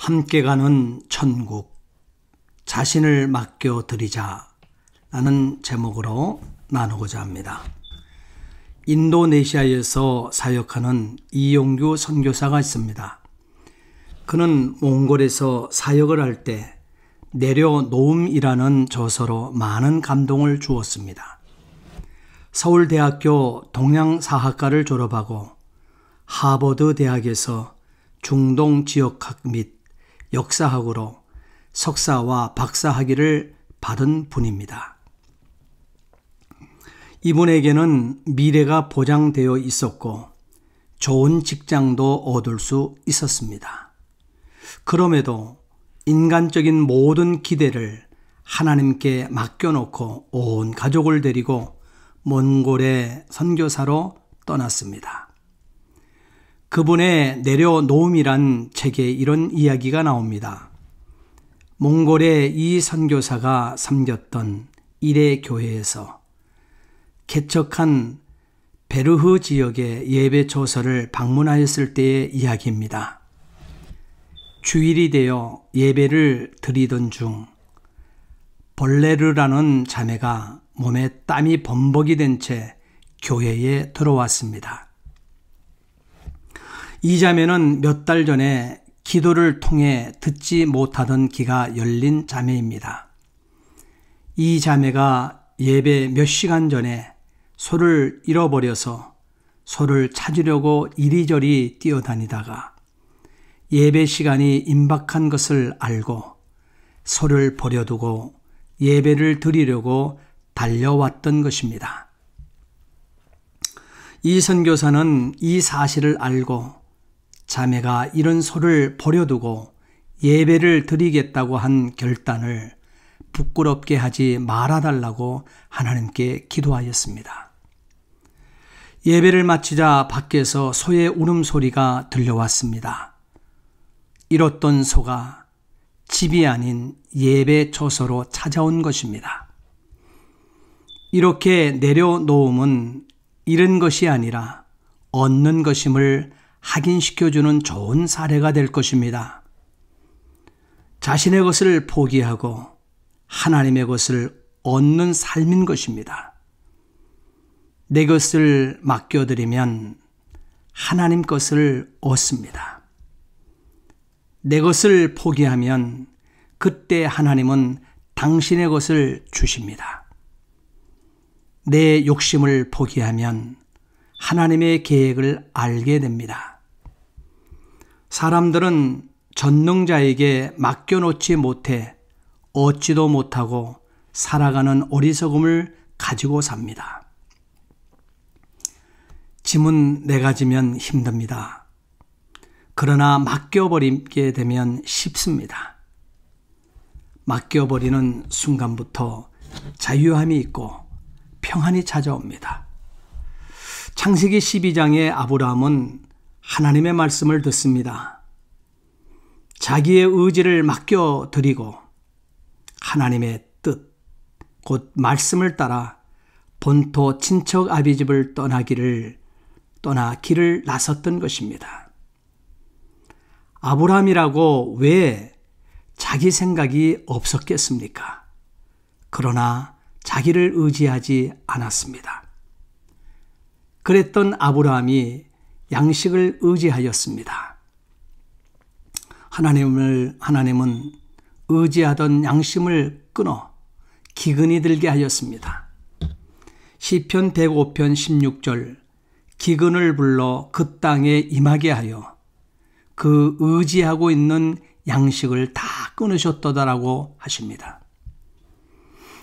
함께 가는 천국, 자신을 맡겨드리자 라는 제목으로 나누고자 합니다. 인도네시아에서 사역하는 이용규 선교사가 있습니다. 그는 몽골에서 사역을 할 때 내려놓음이라는 저서로 많은 감동을 주었습니다. 서울대학교 동양사학과를 졸업하고 하버드 대학에서 중동 지역학 및 역사학으로 석사와 박사학위를 받은 분입니다. 이분에게는 미래가 보장되어 있었고 좋은 직장도 얻을 수 있었습니다. 그럼에도 인간적인 모든 기대를 하나님께 맡겨놓고 온 가족을 데리고 몽골에 선교사로 떠났습니다. 그분의 내려놓음이란 책에 이런 이야기가 나옵니다. 몽골의 이 선교사가 섬겼던 일의 교회에서 개척한 베르흐 지역의 예배처소를 방문하였을 때의 이야기입니다. 주일이 되어 예배를 드리던 중 벌레르라는 자매가 몸에 땀이 범벅이 된 채 교회에 들어왔습니다. 이 자매는 몇 달 전에 기도를 통해 듣지 못하던 귀가 열린 자매입니다. 이 자매가 예배 몇 시간 전에 소를 잃어버려서 소를 찾으려고 이리저리 뛰어다니다가 예배 시간이 임박한 것을 알고 소를 버려두고 예배를 드리려고 달려왔던 것입니다. 이 선교사는 이 사실을 알고 자매가 이런 소를 버려두고 예배를 드리겠다고 한 결단을 부끄럽게 하지 말아달라고 하나님께 기도하였습니다. 예배를 마치자 밖에서 소의 울음소리가 들려왔습니다. 잃었던 소가 집이 아닌 예배 처소로 찾아온 것입니다. 이렇게 내려놓음은 잃은 것이 아니라 얻는 것임을 확인시켜주는 좋은 사례가 될 것입니다. 자신의 것을 포기하고 하나님의 것을 얻는 삶인 것입니다. 내 것을 맡겨드리면 하나님 것을 얻습니다. 내 것을 포기하면 그때 하나님은 당신의 것을 주십니다. 내 욕심을 포기하면 하나님의 계획을 알게 됩니다. 사람들은 전능자에게 맡겨놓지 못해 얻지도 못하고 살아가는 어리석음을 가지고 삽니다. 짐은 내가 지면 힘듭니다. 그러나 맡겨버리게 되면 쉽습니다. 맡겨버리는 순간부터 자유함이 있고 평안이 찾아옵니다. 창세기 12장의 아브라함은 하나님의 말씀을 듣습니다. 자기의 의지를 맡겨드리고 하나님의 뜻, 곧 말씀을 따라 본토 친척 아비집을 떠나 길을 나섰던 것입니다. 아브라함이라고 왜 자기 생각이 없었겠습니까? 그러나 자기를 의지하지 않았습니다. 그랬던 아브라함이 양식을 의지하였습니다. 하나님은 의지하던 양심을 끊어 기근이 들게 하였습니다. 시편 105편 16절 기근을 불러 그 땅에 임하게 하여 그 의지하고 있는 양식을 다 끊으셨도다라고 하십니다.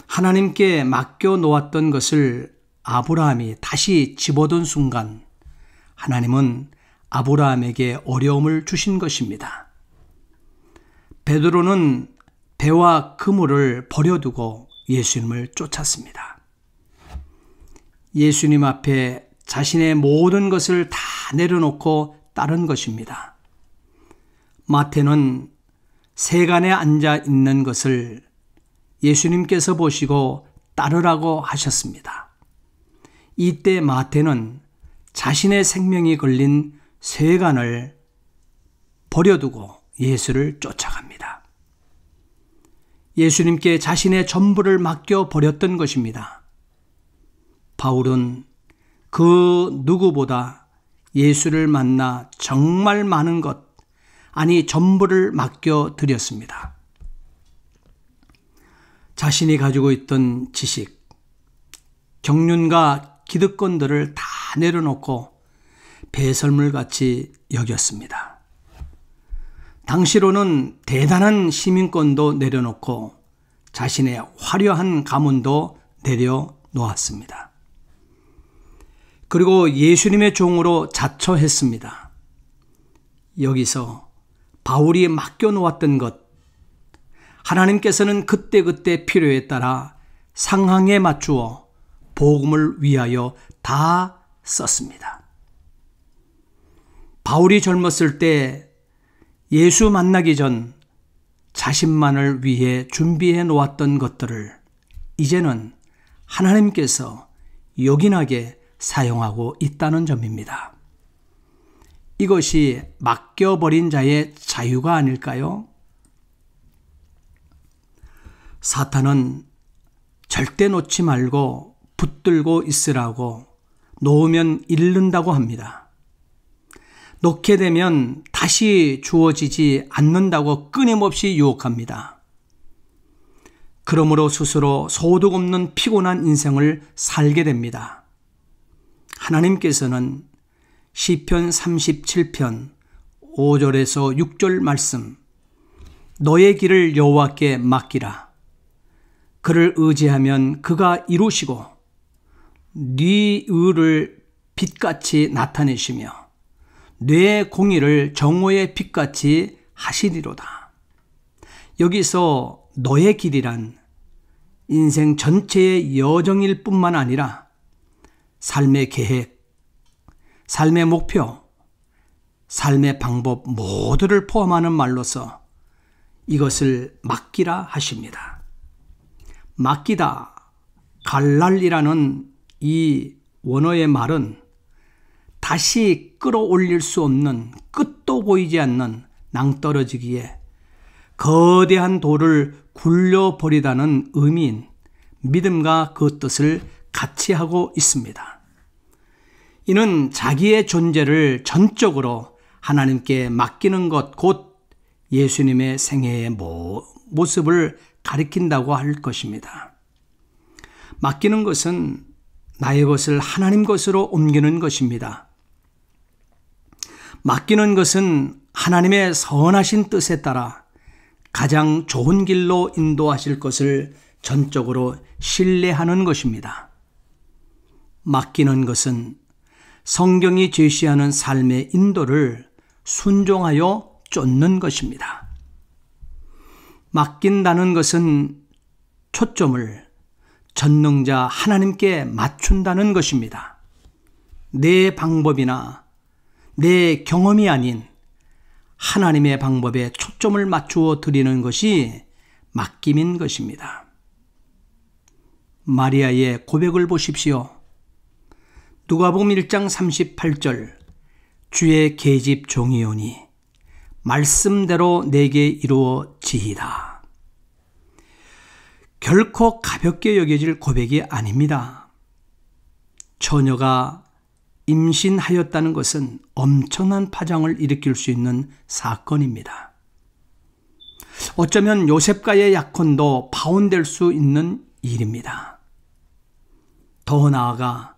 하나님께 맡겨 놓았던 것을 아브라함이 다시 집어든 순간 하나님은 아브라함에게 어려움을 주신 것입니다. 베드로는 배와 그물을 버려두고 예수님을 쫓았습니다. 예수님 앞에 자신의 모든 것을 다 내려놓고 따른 것입니다. 마태는 세간에 앉아 있는 것을 예수님께서 보시고 따르라고 하셨습니다. 이때 마태는 자신의 생명이 걸린 세간을 버려두고 예수를 쫓아갑니다. 예수님께 자신의 전부를 맡겨버렸던 것입니다. 바울은 그 누구보다 예수를 만나 정말 많은 것, 아니 전부를 맡겨드렸습니다. 자신이 가지고 있던 지식, 경륜과 기득권들을 다 내려놓고 배설물같이 여겼습니다. 당시로는 대단한 시민권도 내려놓고 자신의 화려한 가문도 내려놓았습니다. 그리고 예수님의 종으로 자처했습니다. 여기서 바울이 맡겨놓았던 것, 하나님께서는 그때그때 필요에 따라 상황에 맞추어 복음을 위하여 다 썼습니다. 바울이 젊었을 때 예수 만나기 전 자신만을 위해 준비해 놓았던 것들을 이제는 하나님께서 요긴하게 사용하고 있다는 점입니다. 이것이 맡겨버린 자의 자유가 아닐까요? 사탄은 절대 놓지 말고 붙들고 있으라고 놓으면 잃는다고 합니다. 놓게 되면 다시 주어지지 않는다고 끊임없이 유혹합니다. 그러므로 스스로 소득 없는 피곤한 인생을 살게 됩니다. 하나님께서는 시편 37편 5절에서 6절 말씀, 너의 길을 여호와께 맡기라. 그를 의지하면 그가 이루시고 네 의를 빛같이 나타내시며 내 공의를 정오의 빛같이 하시리로다. 여기서 너의 길이란 인생 전체의 여정일 뿐만 아니라 삶의 계획, 삶의 목표, 삶의 방법 모두를 포함하는 말로서 이것을 맡기라 하십니다. 맡기다, 갈랄이라는 이 원어의 말은 다시 끌어올릴 수 없는, 끝도 보이지 않는 낭떠러지기에 거대한 돌을 굴려버리다는 의미인 믿음과 그 뜻을 같이 하고 있습니다. 이는 자기의 존재를 전적으로 하나님께 맡기는 것, 곧 예수님의 생애의 모습을 가리킨다고 할 것입니다. 맡기는 것은 나의 것을 하나님 것으로 옮기는 것입니다. 맡기는 것은 하나님의 선하신 뜻에 따라 가장 좋은 길로 인도하실 것을 전적으로 신뢰하는 것입니다. 맡기는 것은 성경이 제시하는 삶의 인도를 순종하여 쫓는 것입니다. 맡긴다는 것은 초점을 전능자 하나님께 맞춘다는 것입니다. 내 방법이나 내 경험이 아닌 하나님의 방법에 초점을 맞추어 드리는 것이 맡김인 것입니다. 마리아의 고백을 보십시오. 누가복음 1장 38절, 주의 계집 종이오니 말씀대로 내게 이루어지이다. 결코 가볍게 여겨질 고백이 아닙니다. 처녀가 임신하였다는 것은 엄청난 파장을 일으킬 수 있는 사건입니다. 어쩌면 요셉과의 약혼도 파혼될 수 있는 일입니다. 더 나아가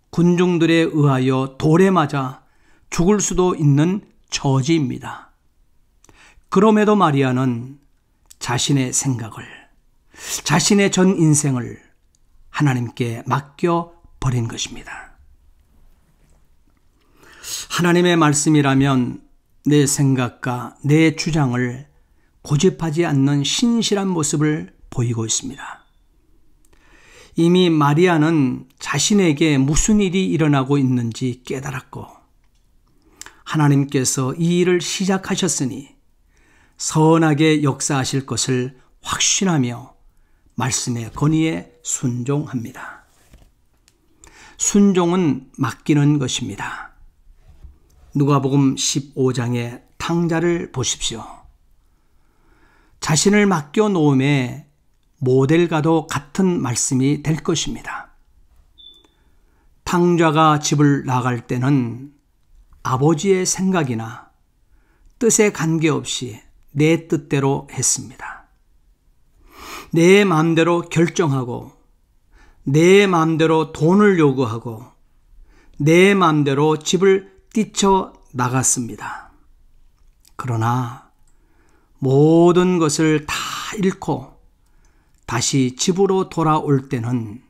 군중들에 의하여 돌에 맞아 죽을 수도 있는 처지입니다. 그럼에도 마리아는 자신의 생각을, 자신의 전 인생을 하나님께 맡겨버린 것입니다. 하나님의 말씀이라면 내 생각과 내 주장을 고집하지 않는 신실한 모습을 보이고 있습니다. 이미 마리아는 자신에게 무슨 일이 일어나고 있는지 깨달았고 하나님께서 이 일을 시작하셨으니 선하게 역사하실 것을 확신하며 말씀의 권위에 순종합니다. 순종은 맡기는 것입니다. 누가복음 15장의 탕자를 보십시오. 자신을 맡겨 놓음의 모델과도 같은 말씀이 될 것입니다. 탕자가 집을 나갈 때는 아버지의 생각이나 뜻에 관계없이 내 뜻대로 했습니다. 내 마음대로 결정하고 내 마음대로 돈을 요구하고 내 마음대로 집을 뛰쳐 나갔습니다. 그러나 모든 것을 다 잃고 다시 집으로 돌아올 때는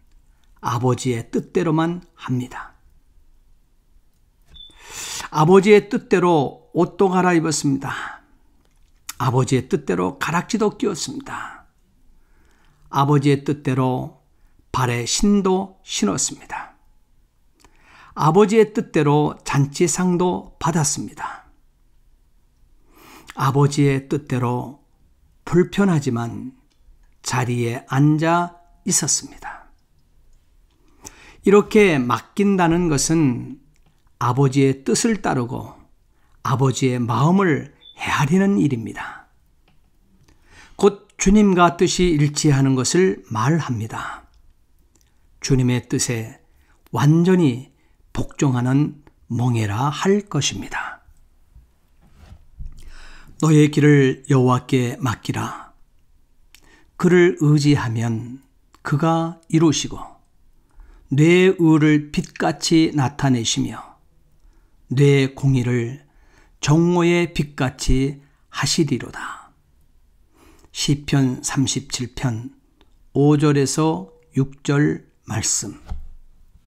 아버지의 뜻대로만 합니다. 아버지의 뜻대로 옷도 갈아입었습니다. 아버지의 뜻대로 가락지도 끼웠습니다. 아버지의 뜻대로 발에 신도 신었습니다. 아버지의 뜻대로 잔치상도 받았습니다. 아버지의 뜻대로 불편하지만 자리에 앉아 있었습니다. 이렇게 맡긴다는 것은 아버지의 뜻을 따르고 아버지의 마음을 헤아리는 일입니다. 곧 주님과 뜻이 일치하는 것을 말합니다. 주님의 뜻에 완전히 복종하는 몽에라 할 것입니다. 너의 길을 여호와께 맡기라. 그를 의지하면 그가 이루시고 내 의를 빛같이 나타내시며 내 공의를 정오의 빛같이 하시리로다. 시편 37편 5절에서 6절 말씀.